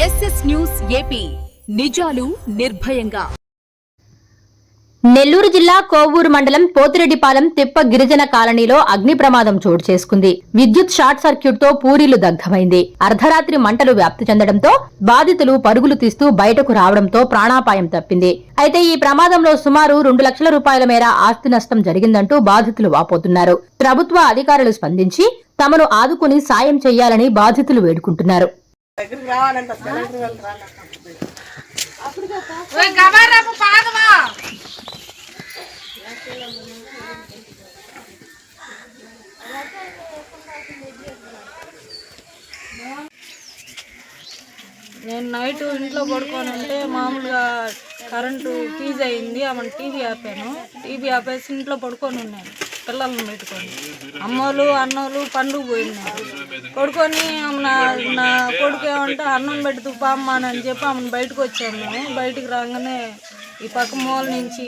SS news AP నిజాలు నిర్భయంగా. నెల్లూరు జిల్లా కోవూరు మండలం పోతిరెడ్డిపాలెం తిప్ప గిరిజన కాలనీలో అగ్ని ప్రమాదం చోటు చేసుకుంది. విద్యుత్ షార్ట్ సర్క్యూట్ తో పూరీలు దగ్ధమైంది. అర్ధరాత్రి మంటలు వ్యాప్తి చెందడంతో బాధితులు పరుగులు తీస్తూ బయటకు రావడంతో ప్రాణాపాయం తప్పింది. అయితే ఈ ప్రమాదంలో సుమారు 2 లక్షల రూపాయల మేర ఆస్తి నష్టం జరిగిందంటూ బాధితులు వాపోతున్నారు. ప్రభుత్వ అధికారులు స్పందించి తమను ఆదుకుని సాయం చేయాలని బాధితులు వేడుకుంటున్నారు. నేను నైట్ ఇంట్లో పడుకొని ఉంటే మామూలుగా కరెంటు ఫీజ్ అయింది. ఆమెను టీవీ ఆపాను. టీవీ ఆపేసి ఇంట్లో పడుకొని ఉన్నాను పిల్లలను పెట్టుకొని. అమ్మోళ్ళు అన్నోళ్ళు పండుగ పోయినారు. పడుకొని నా కొడుకు ఏమంటే అన్నం పెడుతూ పామ్మని చెప్పి ఆమెను బయటకు వచ్చాము. మేము బయటికి రాగానే ఈ పక్క మూల నుంచి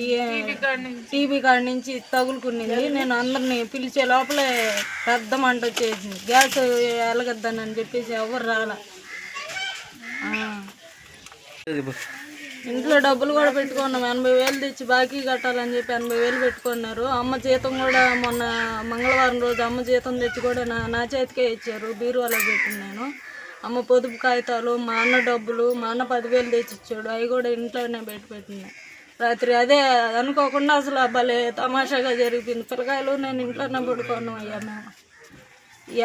టీవీ కాడి నుంచి తగులుకునింది. నేను అందరినీ పిలిచే లోపలే పెద్ద మంట వచ్చేసింది. గ్యాస్ ఎలగద్దానని చెప్పేసి ఎవరు రాలా. ఇంట్లో డబ్బులు కూడా పెట్టుకున్నాం. 80,000 తెచ్చి బాకీ కట్టాలని చెప్పి 80,000 పెట్టుకున్నారు. అమ్మ జీతం కూడా మొన్న మంగళవారం రోజు అమ్మ జీతం తెచ్చి కూడా నా చేతికే ఇచ్చారు. బీరువాలో పెట్టినాను. అమ్మ పొదుపు కాగితాలు, మా అన్న డబ్బులు, మా అన్న 10,000 తెచ్చి ఇచ్చాడు. అవి కూడా ఇంట్లోనే పెట్టినాయి. రాత్రి అదే అనుకోకుండా అసలు భలే తమాషాగా జరిగిపోయింది. పిల్లకాయలు నేను ఇంట్లోనే పడుకున్నాం. అయ్యా మేము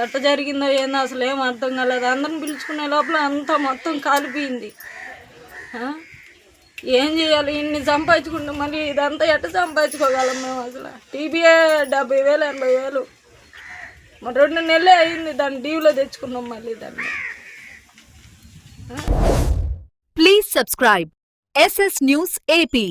ఎట్ట జరిగిందో ఏందో అసలు ఏం అర్థం కాలేదు. అందరిని పిలుచుకునే లోపల అంతా మొత్తం కాలిపోయింది. ఏం చేయాలి? ఇన్ని సంపాదించుకుంటే మళ్ళీ ఇదంతా ఎట్ట సంపాదించుకోగలం మేము? అసలు టీవీయే 70,000 80,000 మరి 2 నెలలే అయింది. దాన్ని టీవీలో తెచ్చుకున్నాం మళ్ళీ దాన్ని. Please subscribe SS news AP.